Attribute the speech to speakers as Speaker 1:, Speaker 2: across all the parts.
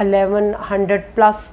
Speaker 1: 1100+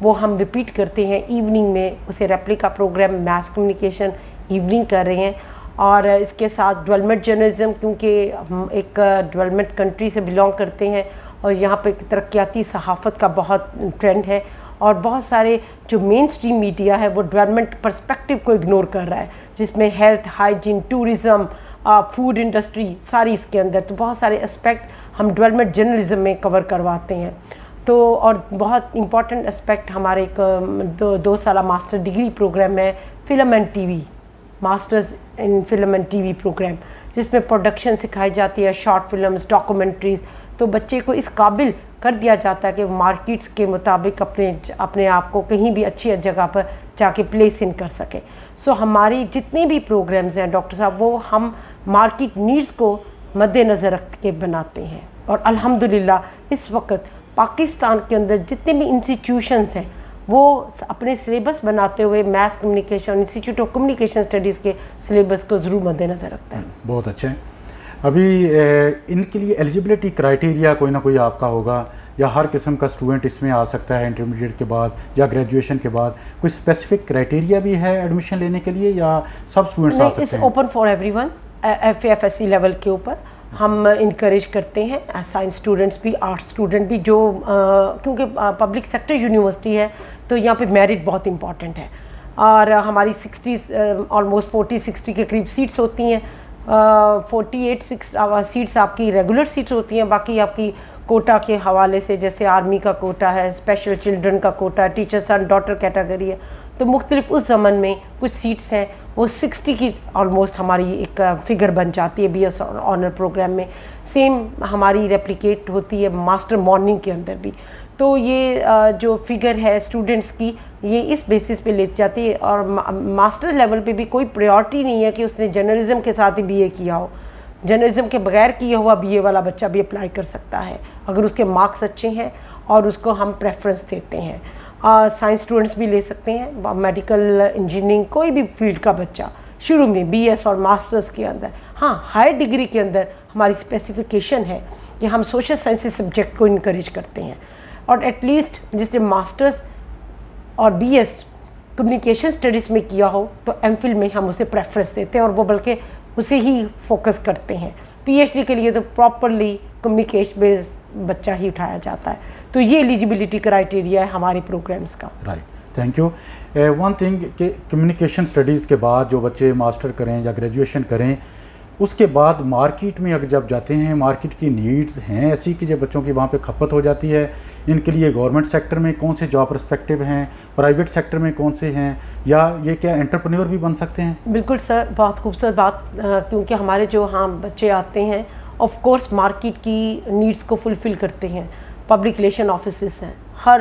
Speaker 1: وہ ہم ریپیٹ کرتے ہیں ایوننگ میں، اسے replica program mass communication evening کر رہے ہیں. اور اس کے ساتھ ڈیولپمنٹ جرنلزم، کیونکہ ہم ایک ڈیولپمنٹ کنٹری سے بلانگ کرتے ہیں اور یہاں پہ ترقیاتی صحافت کا بہت ٹرینڈ ہے، اور بہت سارے جو مین اسٹریم میڈیا ہے وہ ڈیولپمنٹ پرسپیکٹیو کو اگنور کر رہا ہے، جس میں health, hygiene, tourism, food industry ساری اس کے اندر. تو بہت سارے اسپیکٹ ہم ڈیولپمنٹ جرنلزم میں کور کرواتے ہیں. تو اور بہت امپورٹنٹ اسپیکٹ ہمارے ایک 2 سالہ ماسٹر ڈگری پروگرام ہے film and T V, masters in film and T V program, جس میں پروڈکشن سکھائی جاتی ہے، شارٹ فلمز، ڈاکومنٹریز. تو بچے کو اس قابل کر دیا جاتا ہے کہ وہ مارکیٹس کے مطابق اپنے آپ کو کہیں بھی اچھی جگہ پر جا کے پلیس ان کر سکے. سو ہماری جتنے بھی پروگرامز ہیں ڈاکٹر صاحب، وہ ہم مارکیٹ نیڈز کو مد نظر رکھ کے بناتے ہیں. اور الحمدللہ اس وقت پاکستان کے اندر جتنے بھی انسٹیٹیوشنز ہیں وہ اپنے سلیبس بناتے ہوئے mass communication, institute of communication studies کے سلیبس کو ضرور مد نظر رکھتا ہے.
Speaker 2: بہت اچھا ہے. ابھی ان کے لیے ایلیجبلٹی کرائٹیریا کوئی نہ کوئی آپ کا ہوگا، یا ہر قسم کا اسٹوڈنٹ اس میں آ سکتا ہے انٹرمیڈیٹ کے بعد یا گریجویشن کے بعد؟ کوئی اسپیسیفک کرائٹیریا بھی ہے ایڈمیشن لینے کے لیے یا سب اسٹوڈنٹس آ سکتے ہیں؟
Speaker 1: Open for every one. FAFSC level کے اوپر ہم انکریج کرتے ہیں سائنس اسٹوڈنٹس بھی، آرٹس اسٹوڈنٹ بھی، جو کیونکہ پبلک سیکٹر یونیورسٹی ہے تو یہاں پہ میرٹ بہت امپورٹنٹ ہے. اور ہماری 60 آلموسٹ 40-60 کے قریب سیٹس ہوتی ہیں. 48 سیٹس آپ کی ریگولر سیٹس ہوتی ہیں، باقی آپ کی کوٹا کے حوالے سے جیسے آرمی کا کوٹا ہے، اسپیشل چلڈرن کا کوٹا ہے، ٹیچر سن ڈاٹر کیٹیگری ہے. تو مختلف اس زمن میں کچھ سیٹس ہیں وہ 60 کی آلموسٹ ہماری ایک فگر بن جاتی ہے بی ایس آنر پروگرام میں. سیم ہماری ریپلیکیٹ ہوتی ہے ماسٹر مارننگ کے اندر بھی. تو یہ جو فگر ہے اسٹوڈنٹس کی، یہ اس بیسس پہ لے جاتی ہے. اور ماسٹر لیول پہ بھی کوئی پریورٹی نہیں ہے کہ اس نے جرنلزم کے ساتھ ہی BA کیا ہو. جرنلزم کے بغیر کیا ہوا BA والا بچہ بھی اپلائی کر سکتا ہے اگر اس کے مارکس اچھے ہیں اور اس کو ہم پریفرنس دیتے ہیں. سائنس اسٹوڈنٹس بھی لے سکتے ہیں، میڈیکل، انجینئرنگ، کوئی بھی فیلڈ کا بچہ شروع میں BS اور ماسٹرز کے اندر. ہاں ہائر ڈگری کے اندر ہماری اسپیسیفیکیشن ہے کہ ہم سوشل سائنسز سبجیکٹ کو انکریج کرتے ہیں، اور ایٹ لیسٹ جس نے ماسٹرز اور BS کمیونیکیشن اسٹڈیز میں کیا ہو تو MPhil میں ہم اسے پریفرنس دیتے ہیں، اور وہ بلکہ اسے ہی فوکس کرتے ہیں. PhD کے لیے تو پراپرلی کمیونیکیشن بیس بچہ ہی اٹھایا جاتا ہے. تو یہ ایلیجبلٹی کرائٹیریا ہے ہمارے پروگرامز کا.
Speaker 2: Right, thank you. One thing کہ کمیونیکیشن اسٹڈیز کے بعد جو بچے ماسٹر کریں یا گریجویشن کریں، اس کے بعد مارکیٹ میں اگر جب جاتے ہیں، مارکیٹ کی نیڈز ہیں ایسی کہ جب بچوں کی وہاں پہ کھپت ہو جاتی ہے. ان کے لیے گورنمنٹ سیکٹر میں کون سے جاب پرسپیکٹیو ہیں، پرائیویٹ سیکٹر میں کون سے ہیں، یا یہ کیا انٹرپرینور بھی بن سکتے ہیں؟
Speaker 1: بالکل سر، بہت خوبصورت بات. کیونکہ ہمارے جو بچے آتے ہیں آف کورس مارکیٹ کی نیڈز کو فلفل کرتے ہیں. پبلک ریلیشن آفیسز ہیں ہر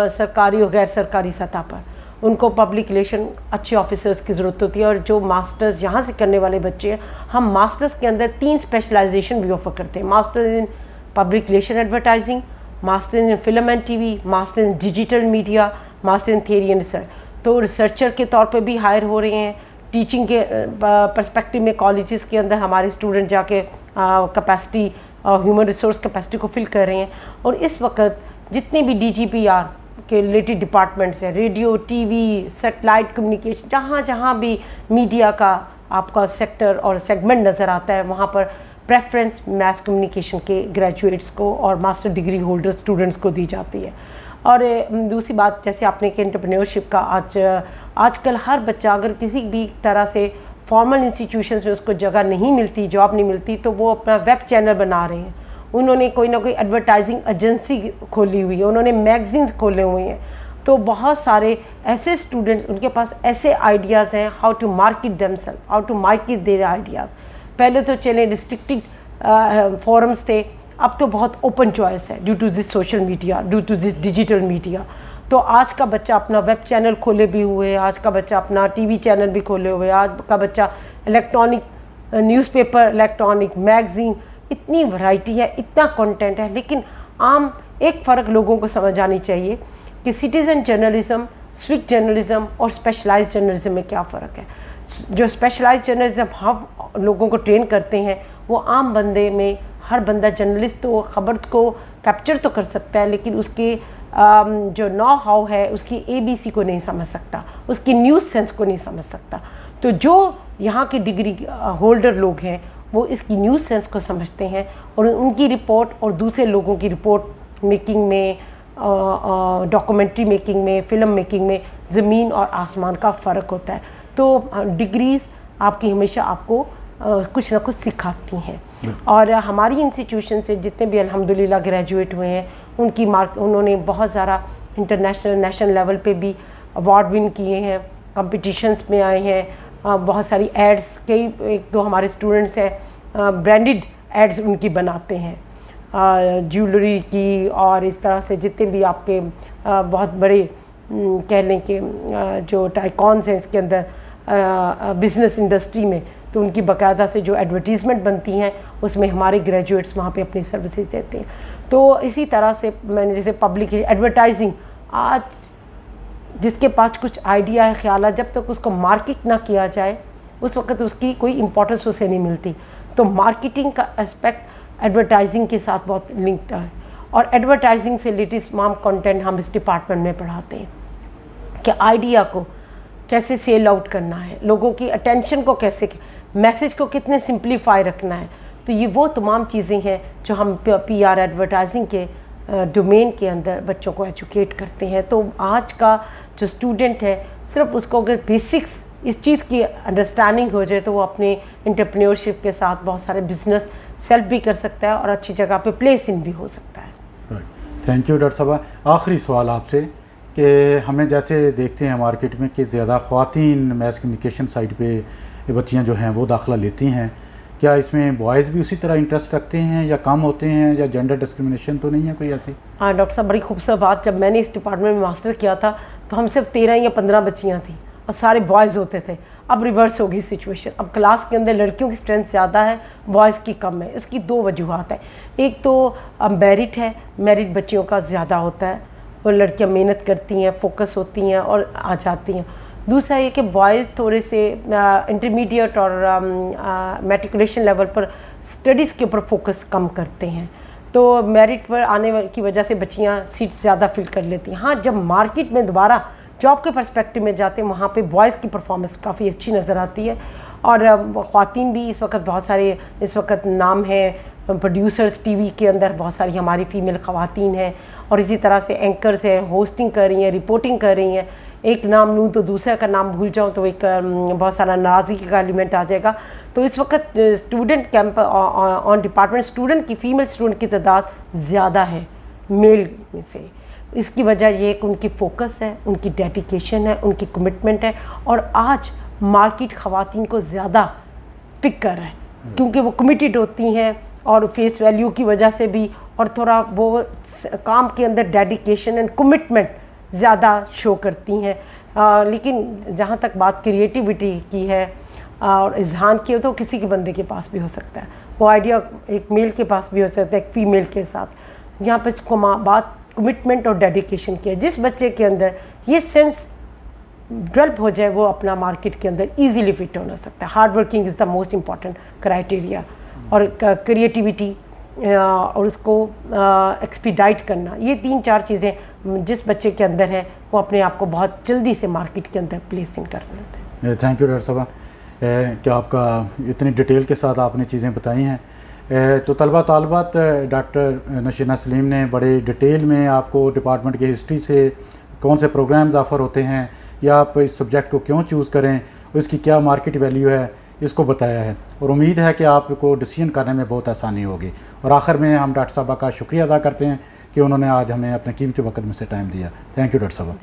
Speaker 1: سرکاری اور غیر سرکاری سطح پر، ان کو پبلک ریلیشن اچھے آفیسرز کی ضرورت ہوتی ہے. اور جو ماسٹرز یہاں سے کرنے والے بچے ہیں، ہم ماسٹرز کے اندر 3 اسپیشلائزیشن بھی آفر کرتے ہیں: master in public relation advertising, master in film and T we, master in digital media, master in theory and research. تو ریسرچر کے طور پہ بھی ہائر ہو رہے ہیں. ٹیچنگ کے پرسپیکٹیو میں کالجز کے اندر ہمارے اسٹوڈنٹ جا کے کیپیسٹی، ہیومن ریسورس کیپیسٹی کو فل کر رہے ہیں. اور اس وقت جتنے بھی DGPR کے ریلیٹڈ ڈپارٹمنٹس ہیں، radio, T V, satellite communication, جہاں جہاں بھی میڈیا کا آپ کا سیکٹر اور سیگمنٹ نظر آتا ہے، وہاں پر پریفرنس میس کمیونیکیشن کے گریجویٹس کو اور ماسٹر ڈگری ہولڈر اسٹوڈنٹس کو دی جاتی ہے. اور دوسری بات، جیسے آپ نے کہ انٹرپرینورشپ کا، آج کل ہر بچہ اگر کسی بھی طرح سے فارمل انسٹیٹیوشنز میں اس کو جگہ نہیں ملتی، جاب نہیں ملتی، تو وہ اپنا ویب چینل بنا رہے ہیں. انہوں نے کوئی نہ کوئی ایڈورٹائزنگ ایجنسی کھولی ہوئی ہے، انہوں نے میگزینز کھولے ہوئے ہیں. تو بہت سارے ایسے اسٹوڈنٹس، ان کے پاس ایسے آئیڈیاز ہیں how to market them self, how to market their ideas. پہلے تو چلیں ریسٹرکٹیڈ فورمز تھے، اب تو بہت اوپن چوائس ہے due to this social media, due to this digital media. تو آج کا بچہ اپنا ویب چینل کھولے بھی ہوئے، آج کا بچہ اپنا ٹی وی چینل بھی کھولے ہوئے، آج کا بچہ electronic news paper, electronic magazine, اتنی ورائٹی ہے، اتنا کنٹینٹ ہے. لیکن عام ایک فرق لوگوں کو سمجھ آنی چاہیے کہ سٹیزن جرنلزم، سوک جرنلزم اور اسپیشلائز جرنلزم میں کیا فرق ہے. جو اسپیشلائز جرنلزم ہم لوگوں کو ٹرین کرتے ہیں وہ عام بندے میں ہر بندہ جرنلسٹ تو خبر کو کیپچر تو کر سکتا ہے لیکن اس کے جو نو ہاؤ ہے اس کی ABC کو نہیں سمجھ سکتا, اس کی نیوز سینس کو نہیں سمجھ سکتا. تو جو یہاں کے ڈگری ہولڈر لوگ ہیں وہ اس کی نیوز سینس کو سمجھتے ہیں اور ان کی رپورٹ اور دوسرے لوگوں کی رپورٹ میکنگ میں, ڈاکومنٹری میکنگ میں, فلم میکنگ میں زمین اور آسمان کا فرق ہوتا ہے. تو ڈگریز آپ کی ہمیشہ آپ کو کچھ نہ کچھ سکھاتی ہیں. اور ہماری انسٹیٹیوشن سے جتنے بھی الحمدللہ گریجویٹ ہوئے ہیں ان کی انہوں نے بہت سارا انٹرنیشنل نیشنل لیول پہ بھی ایوارڈ ون کیے ہیں, کمپٹیشنس میں آئے ہیں, بہت ساری ایڈس, کئی ایک دو ہمارے اسٹوڈنٹس ہیں برانڈڈ ایڈز ان کی بناتے ہیں جیولری کی, اور اس طرح سے جتنے بھی آپ کے بہت بڑے کہہ لیں کہ جو ٹائیکونس ہیں اس کے اندر بزنس انڈسٹری میں, تو ان کی باقاعدہ سے جو ایڈورٹیزمنٹ بنتی ہیں اس میں ہمارے گریجویٹس وہاں پہ اپنی سروسز دیتے ہیں. تو اسی طرح سے میں نے جیسے پبلک ایڈورٹائزنگ, آج جس کے پاس کچھ آئیڈیا ہے, خیال ہے, جب تک اس کو مارکیٹ نہ کیا جائے اس وقت اس کی کوئی امپورٹنس اسے نہیں ملتی. تو مارکیٹنگ کا اسپیکٹ ایڈورٹائزنگ کے ساتھ بہت لنکڈ ہے, اور ایڈورٹائزنگ سے لیٹسٹ تمام کنٹینٹ ہم اس ڈپارٹمنٹ میں پڑھاتے ہیں کہ آئیڈیا کو کیسے سیل آؤٹ کرنا ہے, لوگوں کی اٹینشن کو کیسے, میسیج کو کتنے سمپلیفائی رکھنا ہے. تو یہ وہ تمام چیزیں ہیں جو ہم PR ایڈورٹائزنگ کے ڈومین کے اندر بچوں کو ایجوکیٹ کرتے ہیں. تو آج کا جو اسٹوڈنٹ ہے صرف اس کو اگر بیسکس اس چیز کی انڈرسٹینڈنگ ہو جائے تو وہ اپنے انٹرپرینیورشپ کے ساتھ بہت سارے بزنس سیلف بھی کر سکتا ہے اور اچھی جگہ پہ پلیس ان بھی ہو سکتا ہے.
Speaker 2: تھینک یو ڈاکٹر صاحبہ. آخری سوال آپ سے کہ ہمیں جیسے دیکھتے ہیں مارکیٹ میں کہ زیادہ خواتین میس کمیونیکیشن سائٹ پہ بچیاں جو ہیں وہ داخلہ لیتی ہیں, کیا اس میں بوائز بھی اسی طرح انٹرسٹ رکھتے ہیں یا کم ہوتے ہیں, یا جینڈر ڈسکرمنیشن تو نہیں ہے کوئی ایسی؟
Speaker 1: ہاں ڈاکٹر صاحب, بڑی خوبصورت بات. جب میں نے اس ڈپارٹمنٹ میں ماسٹر کیا تھا تو ہم صرف 13 یا 15 بچیاں تھیں اور سارے بوائز ہوتے تھے. اب ریورس ہوگی سچویشن, اب کلاس کے اندر لڑکیوں کی اسٹرینتھ زیادہ ہے, بوائز کی کم ہے. اس کی 2 وجوہات ہیں. ایک تو میرٹ ہے, میرٹ بچیوں کا زیادہ ہوتا ہے, وہ لڑکیاں محنت کرتی ہیں, فوکس ہوتی ہیں اور آ جاتی ہیں. دوسرا یہ کہ بوائز تھوڑے سے انٹرمیڈیٹ اور میٹریکولیشن لیول پر اسٹڈیز کے اوپر فوکس کم کرتے ہیں, تو میرٹ پر آنے کی وجہ سے بچیاں سیٹس زیادہ فل کر لیتی ہیں. ہاں جب مارکیٹ میں دوبارہ جاب کے پرسپیکٹو میں جاتے ہیں وہاں پہ بوائز کی پرفارمنس کافی اچھی نظر آتی ہے. اور خواتین بھی اس وقت بہت سارے اس وقت نام ہیں, پروڈیوسرز ٹی وی کے اندر بہت ساری ہماری فیمیل خواتین ہیں, اور اسی طرح سے اینکرز ہیں, ہوسٹنگ کر رہی ہیں, رپورٹنگ کر رہی ہیں. ایک نام لوں تو دوسرے کا نام بھول جاؤں تو ایک بہت سارا ناراضگی کا ایلیمنٹ آ جائے گا. تو اس وقت اسٹوڈنٹ کیمپ آن ڈپارٹمنٹ اسٹوڈنٹ کی فیمیل اسٹوڈنٹ کی تعداد زیادہ ہے میل میں سے. اس کی وجہ یہ ہے کہ ان کی فوکس ہے, ان کی ڈیڈیکیشن ہے, ان کی کمٹمنٹ ہے, اور آج مارکیٹ خواتین کو زیادہ پک کر رہا ہے کیونکہ وہ کمیٹیڈ ہوتی ہیں اور فیس ویلیو کی وجہ سے بھی, اور تھوڑا وہ کام کے اندر ڈیڈیکیشن اینڈ کمٹمنٹ زیادہ شو کرتی ہیں. لیکن جہاں تک بات کریٹیوٹی کی ہے اور اذہان کی ہے تو کسی کے بندے کے پاس بھی ہو سکتا ہے, وہ آئیڈیا ایک میل کے پاس بھی ہو سکتا ہے ایک فیمیل کے ساتھ. یہاں پہ بات کمٹمنٹ اور ڈیڈیکیشن کی ہے. جس بچے کے اندر یہ سینس ڈیولپ ہو جائے وہ اپنا مارکیٹ کے اندر ایزیلی فٹ ہونا سکتا ہے. Hard working is the most important criteria, اور کریٹیوٹی اور اس کو ایکسپیڈائٹ کرنا, یہ 3-4 چیزیں جس بچے کے اندر ہے وہ اپنے آپ کو بہت جلدی سے مارکیٹ کے اندر پلیس ان کر لیتے ہیں.
Speaker 2: تھینک یو ڈاکٹر صاحبہ کہ آپ کا اتنی ڈیٹیل کے ساتھ آپ نے چیزیں بتائی ہیں. تو طلبہ طالبات, ڈاکٹر نشینہ سلیم نے بڑے ڈیٹیل میں آپ کو ڈپارٹمنٹ کی ہسٹری سے کون سے پروگرامز آفر ہوتے ہیں یا آپ اس سبجیکٹ کو کیوں چوز کریں, اس کی کیا مارکیٹ ویلیو ہے, اس کو بتایا ہے, اور امید ہے کہ آپ کو ڈیسیژن کرنے میں بہت آسانی ہوگی. اور آخر میں ہم ڈاکٹر صاحبہ کا شکریہ ادا کرتے ہیں کہ انہوں نے آج ہمیں اپنے قیمتی وقت میں سے ٹائم دیا. تھینک یو ڈاکٹر صاحبہ.